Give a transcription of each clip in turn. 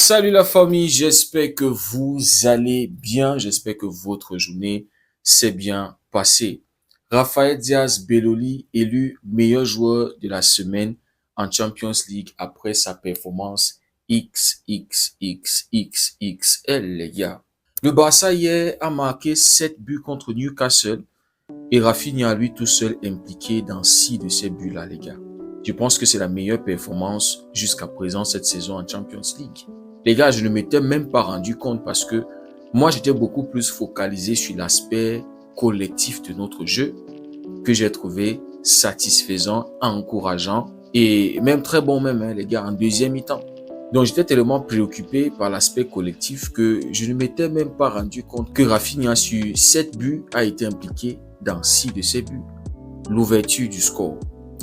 Salut la famille, j'espère que vous allez bien, j'espère que votre journée s'est bien passée. Rafael Diaz Belloli élu meilleur joueur de la semaine en Champions League après sa performance XXXXXL les gars. Le Barça hier a marqué 7 buts contre Newcastle et Rafinha à lui tout seul impliqué dans 6 de ces buts là les gars. Je pense que c'est la meilleure performance jusqu'à présent cette saison en Champions League. Les gars, je ne m'étais même pas rendu compte parce que moi, j'étais beaucoup plus focalisé sur l'aspect collectif de notre jeu que j'ai trouvé satisfaisant, encourageant et même très bon même, hein, les gars, en deuxième mi-temps. Donc, j'étais tellement préoccupé par l'aspect collectif que je ne m'étais même pas rendu compte que Rafinha, sur 7 buts, a été impliqué dans 6 de ses buts. L'ouverture du score,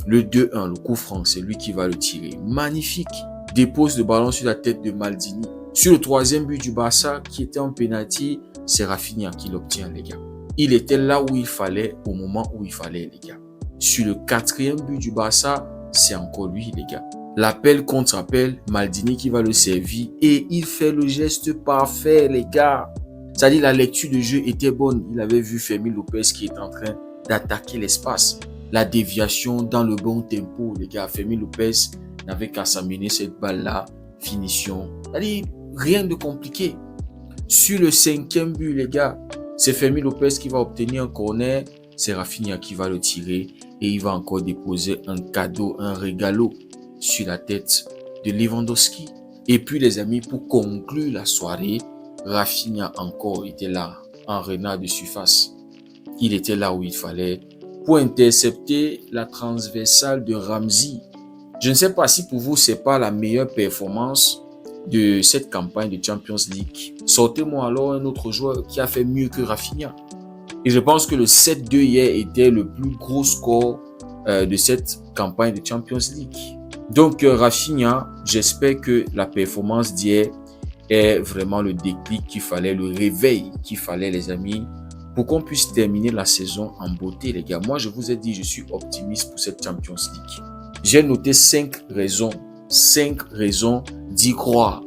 le 2-1, le coup franc, c'est lui qui va le tirer. Magnifique. Dépose le ballon sur la tête de Maldini. Sur le troisième but du Barça, qui était en penalty, c'est Rafinha qui l'obtient, les gars. Il était là où il fallait, au moment où il fallait, les gars. Sur le quatrième but du Barça, c'est encore lui, les gars. L'appel contre appel, Maldini qui va le servir et il fait le geste parfait, les gars. C'est-à-dire la lecture de jeu était bonne. Il avait vu Fermín López qui est en train d'attaquer l'espace. La déviation dans le bon tempo, les gars. Fermín López n'avait qu'à s'amener cette balle-là. Finition. C'est-à-dire rien de compliqué. Sur le cinquième but, les gars, c'est Fermín López qui va obtenir un corner. C'est Rafinha qui va le tirer et il va encore déposer un cadeau, un régalo sur la tête de Lewandowski. Et puis les amis, pour conclure la soirée, Rafinha encore était là, en renard de surface. Il était là où il fallait pour intercepter la transversale de Ramsey. Je ne sais pas si pour vous, c'est pas la meilleure performance de cette campagne de Champions League. Sortez-moi alors un autre joueur qui a fait mieux que Rafinha. Et je pense que le 7-2 hier était le plus gros score de cette campagne de Champions League. Donc Rafinha, j'espère que la performance d'hier est vraiment le déclic qu'il fallait, le réveil qu'il fallait, les amis, pour qu'on puisse terminer la saison en beauté, les gars. Moi, je vous ai dit, je suis optimiste pour cette Champions League. J'ai noté 5 raisons d'y croire.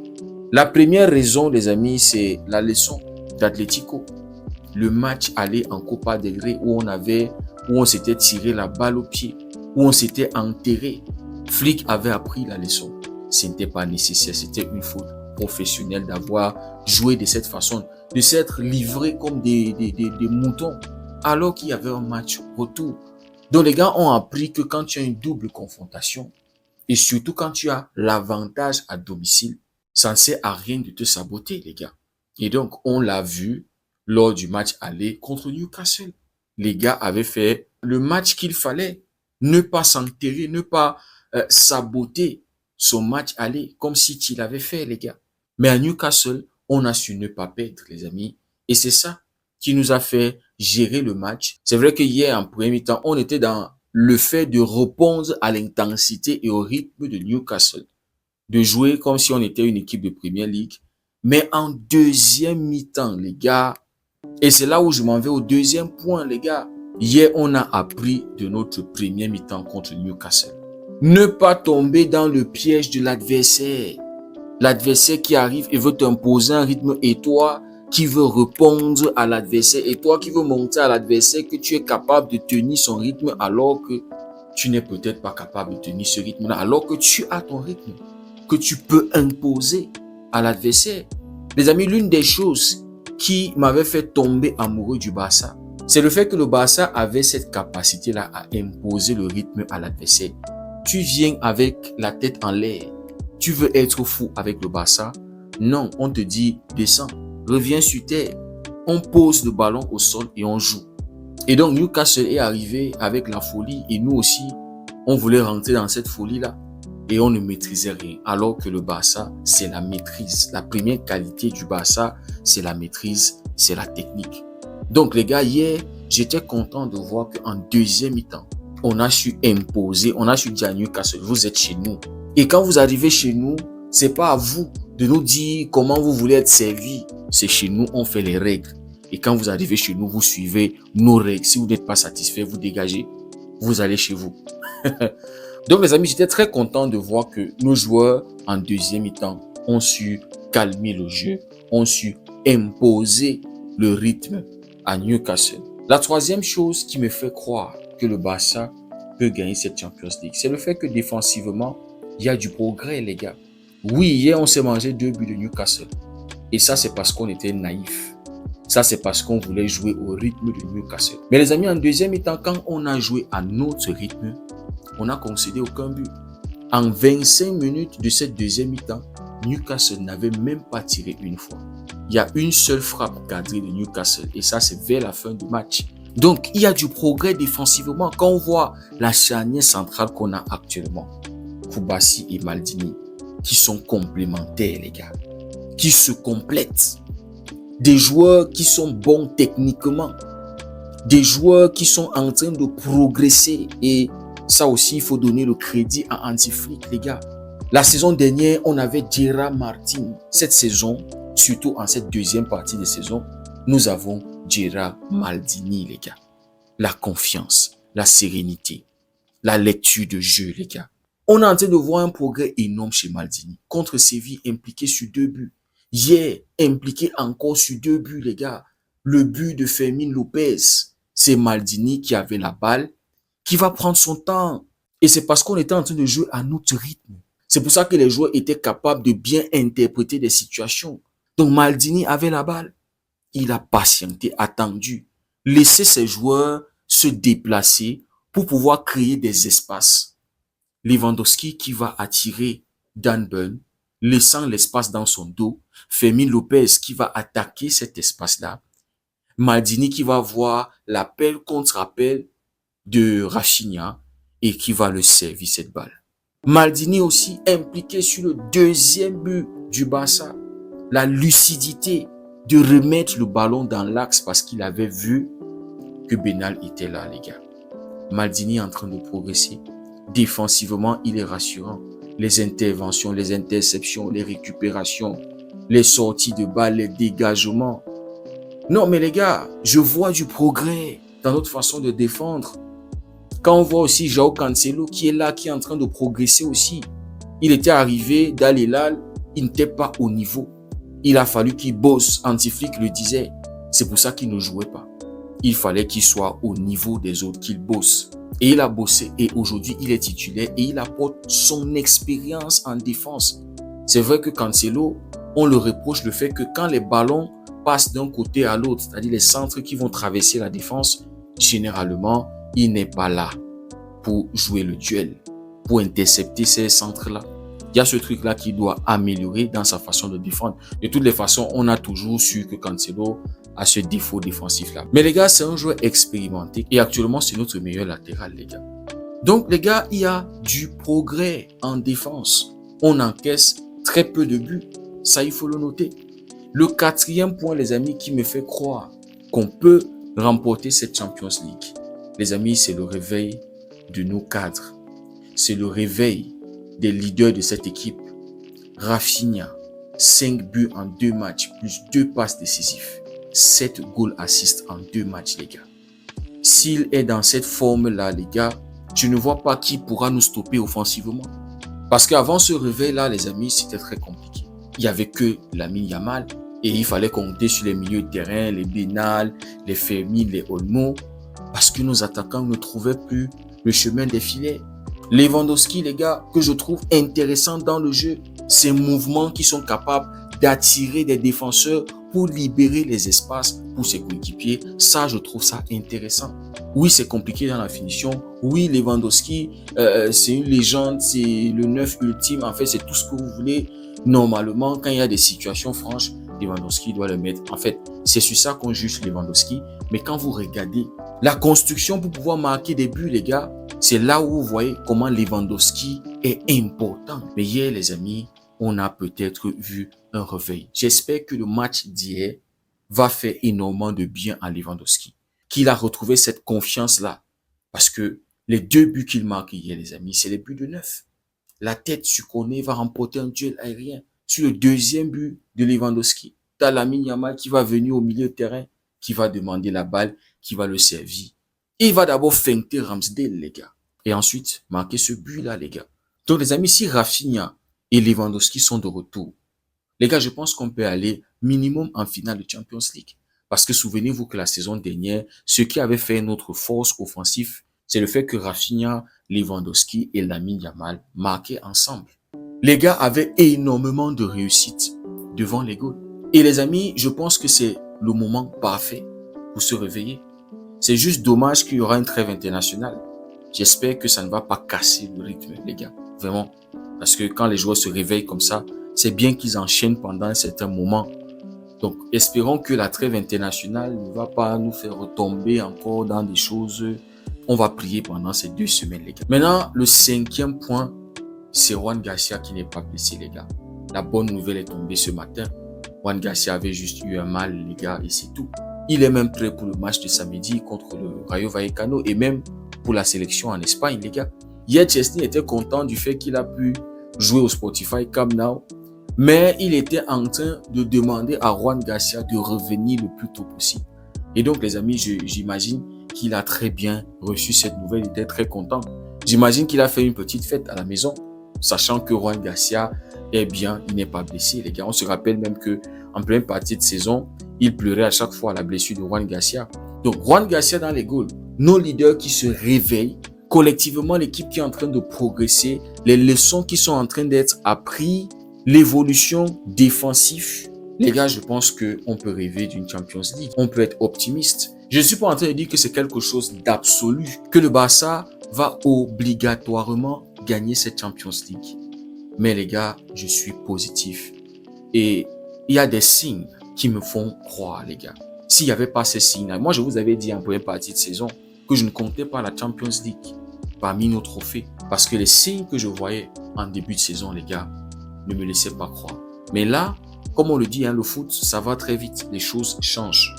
La première raison, les amis, c'est la leçon d'Atlético. Le match aller en Copa del Rey où on s'était tiré la balle au pied, où on s'était enterré. Flick avait appris la leçon. Ce n'était pas nécessaire, c'était une faute professionnelle d'avoir joué de cette façon, de s'être livré comme des moutons, alors qu'il y avait un match retour. Donc les gars ont appris que quand tu as une double confrontation, et surtout quand tu as l'avantage à domicile, ça ne sert à rien de te saboter, les gars. Et donc, on l'a vu lors du match aller contre Newcastle. Les gars avaient fait le match qu'il fallait. Ne pas s'enterrer, ne pas saboter son match aller comme si tu l'avais fait, les gars. Mais à Newcastle, on a su ne pas perdre, les amis. Et c'est ça qui nous a fait gérer le match. C'est vrai que hier, en premier temps, on était dans le fait de répondre à l'intensité et au rythme de Newcastle. De jouer comme si on était une équipe de Premier League. Mais en deuxième mi-temps, les gars, et c'est là où je m'en vais au deuxième point, les gars. Hier, on a appris de notre premier mi-temps contre Newcastle. Ne pas tomber dans le piège de l'adversaire. L'adversaire qui arrive et veut t'imposer un rythme et toi qui veux répondre à l'adversaire et toi qui veux montrer à l'adversaire que tu es capable de tenir son rythme alors que tu n'es peut-être pas capable de tenir ce rythme-là, alors que tu as ton rythme, que tu peux imposer à l'adversaire. Les amis, l'une des choses qui m'avait fait tomber amoureux du Barça, c'est le fait que le Barça avait cette capacité-là à imposer le rythme à l'adversaire. Tu viens avec la tête en l'air. Tu veux être fou avec le Barça? Non, on te dit descends, reviens sur terre. On pose le ballon au sol et on joue. Et donc Newcastle est arrivé avec la folie et nous aussi, on voulait rentrer dans cette folie-là. Et on ne maîtrisait rien. Alors que le Barça, c'est la maîtrise. La première qualité du Barça, c'est la maîtrise, c'est la technique. Donc les gars, hier, j'étais content de voir qu'en deuxième mi-temps, on a su imposer, on a su dire à Newcastle, vous êtes chez nous. Et quand vous arrivez chez nous, c'est pas à vous de nous dire comment vous voulez être servi. C'est chez nous, on fait les règles. Et quand vous arrivez chez nous, vous suivez nos règles. Si vous n'êtes pas satisfait, vous dégagez, vous allez chez vous. Donc les amis, j'étais très content de voir que nos joueurs en deuxième mi-temps ont su calmer le jeu, ont su imposer le rythme à Newcastle. La troisième chose qui me fait croire que le Barça peut gagner cette Champions League, c'est le fait que défensivement, il y a du progrès, les gars. Oui, hier, on s'est mangé 2 buts de Newcastle. Et ça, c'est parce qu'on était naïfs. Ça, c'est parce qu'on voulait jouer au rythme de Newcastle. Mais les amis, en deuxième mi-temps, quand on a joué à notre rythme, on n'a concédé aucun but. En 25 minutes de cette deuxième mi-temps, Newcastle n'avait même pas tiré une fois. Il y a une seule frappe cadrée de Newcastle et ça, c'est vers la fin du match. Donc, il y a du progrès défensivement. Quand on voit la charnière centrale qu'on a actuellement, Koulibaly et Maldini, qui sont complémentaires, les gars, qui se complètent. Des joueurs qui sont bons techniquement, des joueurs qui sont en train de progresser. Et ça aussi, il faut donner le crédit à Hansi Flick, les gars. La saison dernière, on avait Gerard Martin. Cette saison, surtout en cette deuxième partie de saison, nous avons Gerard Maldini, les gars. La confiance, la sérénité, la lecture de jeu, les gars. On est en train de voir un progrès énorme chez Maldini. Contre Séville, impliqué sur 2 buts. Hier, impliqué encore sur 2 buts, les gars. Le but de Fermin Lopez, c'est Maldini qui avait la balle, qui va prendre son temps. Et c'est parce qu'on était en train de jouer à notre rythme. C'est pour ça que les joueurs étaient capables de bien interpréter des situations. Donc Maldini avait la balle. Il a patienté, attendu, laissé ses joueurs se déplacer pour pouvoir créer des espaces. Lewandowski qui va attirer Dan Burn, laissant l'espace dans son dos. Fermin Lopez qui va attaquer cet espace-là. Maldini qui va voir l'appel contre appel de Rafinha et qui va le servir cette balle. Maldini aussi impliqué sur le deuxième but du Barça. La lucidité de remettre le ballon dans l'axe parce qu'il avait vu que Benal était là, les gars. Maldini est en train de progresser. Défensivement, il est rassurant. Les interventions, les interceptions, les récupérations, les sorties de balles, les dégagements. Non, mais les gars, je vois du progrès dans notre façon de défendre. Quand on voit aussi Joao Cancelo qui est là, qui est en train de progresser aussi. Il était arrivé d'Al Hilal, il n'était pas au niveau. Il a fallu qu'il bosse. Hansi Flick le disait. C'est pour ça qu'il ne jouait pas. Il fallait qu'il soit au niveau des autres, qu'il bosse. Et il a bossé et aujourd'hui il est titulaire et il apporte son expérience en défense. C'est vrai que Cancelo, on le reproche le fait que quand les ballons passent d'un côté à l'autre, c'est-à-dire les centres qui vont traverser la défense, généralement, il n'est pas là pour jouer le duel, pour intercepter ces centres-là. Il y a ce truc-là qu'il doit améliorer dans sa façon de défendre. De toutes les façons, on a toujours su que Cancelo a ce défaut défensif-là. Mais les gars, c'est un joueur expérimenté et actuellement, c'est notre meilleur latéral, les gars. Donc, les gars, il y a du progrès en défense. On encaisse très peu de buts. Ça, il faut le noter. Le quatrième point, les amis, qui me fait croire qu'on peut remporter cette Champions League, les amis, c'est le réveil de nos cadres. C'est le réveil des leaders de cette équipe. Rafinha, 5 buts en 2 matchs, plus 2 passes décisives. 7 goals assists en 2 matchs, les gars. S'il est dans cette forme-là, les gars, je ne vois pas qui pourra nous stopper offensivement. Parce qu'avant ce réveil-là, les amis, c'était très compliqué. Il n'y avait que Lamine Yamal et il fallait compter sur les milieux de terrain, les Benal, les Fermin, les Olmo, parce que nos attaquants ne trouvaient plus le chemin des filets. Lewandowski, les gars, que je trouve intéressant dans le jeu, ces mouvements qui sont capables d'attirer des défenseurs pour libérer les espaces pour ses coéquipiers. Ça, je trouve ça intéressant. Oui, c'est compliqué dans la finition. Oui, Lewandowski, c'est une légende, c'est le 9 ultime. En fait, c'est tout ce que vous voulez. Normalement, quand il y a des situations franches, Lewandowski doit le mettre. En fait, c'est sur ça qu'on juge Lewandowski. Mais quand vous regardez la construction pour pouvoir marquer des buts, les gars, c'est là où vous voyez comment Lewandowski est important. Mais hier, les amis, on a peut-être vu un réveil. J'espère que le match d'hier va faire énormément de bien à Lewandowski. Qu'il a retrouvé cette confiance-là. Parce que les 2 buts qu'il marque hier, les amis, c'est les buts de 9. La tête sur Koné va remporter un duel aérien. Sur le deuxième but de Lewandowski, t'as Lamine Yamal qui va venir au milieu de terrain, qui va demander la balle, qui va le servir. Il va d'abord feinter Ramsdale, les gars. Et ensuite, marquer ce but-là, les gars. Donc, les amis, si Rafinha et Lewandowski sont de retour, Les gars, je pense qu'on peut aller minimum en finale de Champions League. Parce que souvenez-vous que la saison dernière, ce qui avait fait notre force offensive, c'est le fait que Rafinha, Lewandowski et Lamine Yamal marquaient ensemble. Les gars avaient énormément de réussite devant les goals. Et les amis, je pense que c'est le moment parfait pour se réveiller. C'est juste dommage qu'il y aura une trêve internationale. J'espère que ça ne va pas casser le rythme, les gars. Vraiment. Parce que quand les joueurs se réveillent comme ça, c'est bien qu'ils enchaînent pendant un certain moment. Donc, espérons que la trêve internationale ne va pas nous faire retomber encore dans des choses. On va prier pendant ces 2 semaines, les gars. Maintenant, le 5e point, c'est Juan Garcia qui n'est pas blessé, les gars. La bonne nouvelle est tombée ce matin. Juan Garcia avait juste eu un mal, les gars, et c'est tout. Il est même prêt pour le match de samedi contre le Rayo Vallecano et même pour la sélection en Espagne, les gars. Hier, Chesney était content du fait qu'il a pu jouer au Spotify Camp Nou, mais il était en train de demander à Juan Garcia de revenir le plus tôt possible. Et donc, les amis, j'imagine qu'il a très bien reçu cette nouvelle, il était très content. J'imagine qu'il a fait une petite fête à la maison, sachant que Juan Garcia est bien, il n'est pas blessé, les gars. On se rappelle même que en pleine partie de saison, il pleurait à chaque fois à la blessure de Juan Garcia. Donc, Juan Garcia dans les goals, nos leaders qui se réveillent, collectivement l'équipe qui est en train de progresser, les leçons qui sont en train d'être apprises, l'évolution défensive. Les gars, je pense qu'on peut rêver d'une Champions League. On peut être optimiste. Je ne suis pas en train de dire que c'est quelque chose d'absolu, que le Barça va obligatoirement gagner cette Champions League. Mais les gars, je suis positif. Et il y a des signes qui me font croire, les gars. S'il n'y avait pas ces signes-là, moi je vous avais dit en première partie de saison que je ne comptais pas la Champions League parmi nos trophées. Parce que les signes que je voyais en début de saison, les gars, ne me laissaient pas croire. Mais là, comme on le dit, le foot, ça va très vite. Les choses changent.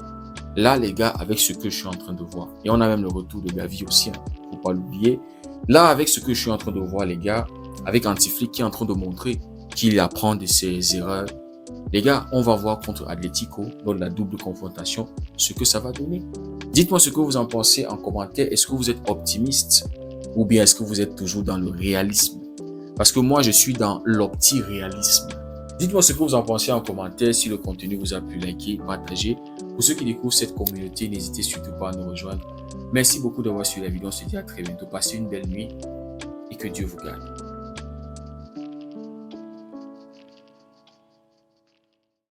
Là, les gars, avec ce que je suis en train de voir, et on a même le retour de Gavi aussi, faut pas l'oublier. Là, avec ce que je suis en train de voir, les gars, avec Antiflick qui est en train de montrer qu'il apprend de ses erreurs, les gars, on va voir contre Atlético, lors de la double confrontation, ce que ça va donner. Dites-moi ce que vous en pensez en commentaire. Est-ce que vous êtes optimiste ou bien est-ce que vous êtes toujours dans le réalisme? Parce que moi, je suis dans l'opti-réalisme. Dites-moi ce que vous en pensez en commentaire. Si le contenu vous a plu, likez, partagez. Pour ceux qui découvrent cette communauté, n'hésitez surtout pas à nous rejoindre. Merci beaucoup d'avoir suivi la vidéo. On se dit à très bientôt. Passez une belle nuit et que Dieu vous garde.